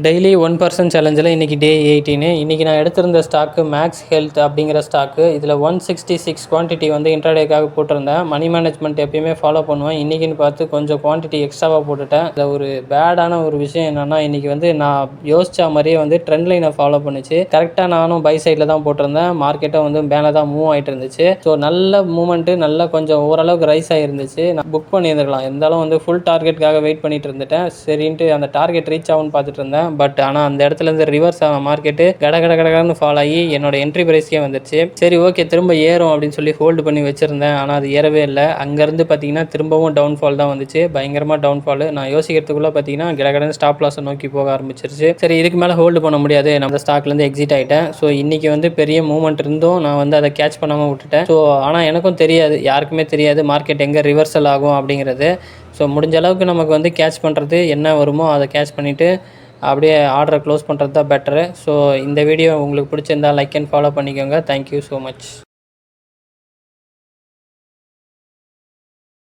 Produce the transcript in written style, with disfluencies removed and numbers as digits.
Daily 1% சேலஞ்சில் இன்றைக்கி டே 18. இன்றைக்கி நான் எடுத்திருந்த ஸ்டாக்கு மேக்ஸ் ஹெல்த் அப்படிங்கிற ஸ்டாக்கு. இதில் 166 குவான்டிட்டி வந்து இன்ட்ராடேக்காக போட்டிருந்தேன். மணி மேனேஜ்மெண்ட் எப்பயுமே ஃபாலோ பண்ணுவேன். இன்றைக்கின்னு பார்த்து கொஞ்சம் குவான்டிட்டி எக்ஸ்ட்ராவாக போட்டுட்டேன். இதில் ஒரு பேடான ஒரு விஷயம் என்னென்னா, இன்றைக்கி வந்து நான் யோசித்த மாதிரியே வந்து ட்ரெண்ட் லைனை ஃபாலோ பண்ணிச்சு. கரெக்டாக நானும் பை சைடில் தான் போட்டிருந்தேன். மார்க்கெட்டும் வந்து மேலே தான் மூவ் ஆகிட்டு இருந்துச்சு. ஸோ நல்ல மூமெண்ட்டு, நல்லா கொஞ்சம் ஓரளவுக்கு ரைஸ் ஆகிருந்துச்சு. நான் புக் பண்ணியிருந்துக்கலாம். இருந்தாலும் வந்து ஃபுல் டார்கெட்டுக்காக வெயிட் பண்ணிட்டு இருந்துட்டேன். சரின்ட்டு அந்த டார்கெட் ரீச் ஆகும்னு பார்த்துட்டு இருந்தேன். பட் ஆனால் அந்த இடத்துலேருந்து ரிவர்ஸ் ஆன மார்க்கெட்டு கடகடன்னு ஃபால் ஆகி என்னோட என்ட்ரி ப்ரைஸ்க்கே வந்துருச்சு. சரி, ஓகே, திரும்ப ஏறும் அப்படின்னு சொல்லி ஹோல்டு பண்ணி வச்சுருந்தேன். ஆனால் அது ஏறவே இல்லை. அங்கேருந்து பார்த்தீங்கன்னா திரும்பவும் டவுன்ஃபால் தான் வந்துச்சு. பயங்கரமாக டவுன்ஃபால். நான் யோசிக்கிறதுக்குள்ளே பார்த்தீங்கன்னா கடகடன்னு ஸ்டாப் லாஸை நோக்கி போக ஆரம்பிச்சிருச்சு. சரி, இதுக்கு மேலே ஹோல்டு பண்ண முடியாது, நம்ம ஸ்டாக்லேருந்து எக்ஸிட் ஆகிட்டேன். ஸோ இன்றைக்கி வந்து பெரிய மூவ்மெண்ட் இருந்தும் நான் வந்து அதை கேட்ச் பண்ணாமல் விட்டுட்டேன். ஸோ ஆனால் எனக்கும் தெரியாது, யாருக்குமே தெரியாது மார்க்கெட் எங்கே ரிவர்சல் ஆகும் அப்படிங்கிறது. ஸோ முடிஞ்ச அளவுக்கு நமக்கு வந்து கேட்ச் பண்ணுறது என்ன வருமோ அதை கேட்ச் பண்ணிவிட்டு அப்படியே ஆர்டரை க்ளோஸ் பண்ணுறது தான் பெட்டரு. ஸோ இந்த வீடியோ உங்களுக்கு பிடிச்சிருந்தால் லைக் அண்ட் ஃபாலோ பண்ணிக்கோங்க. Thank you so much.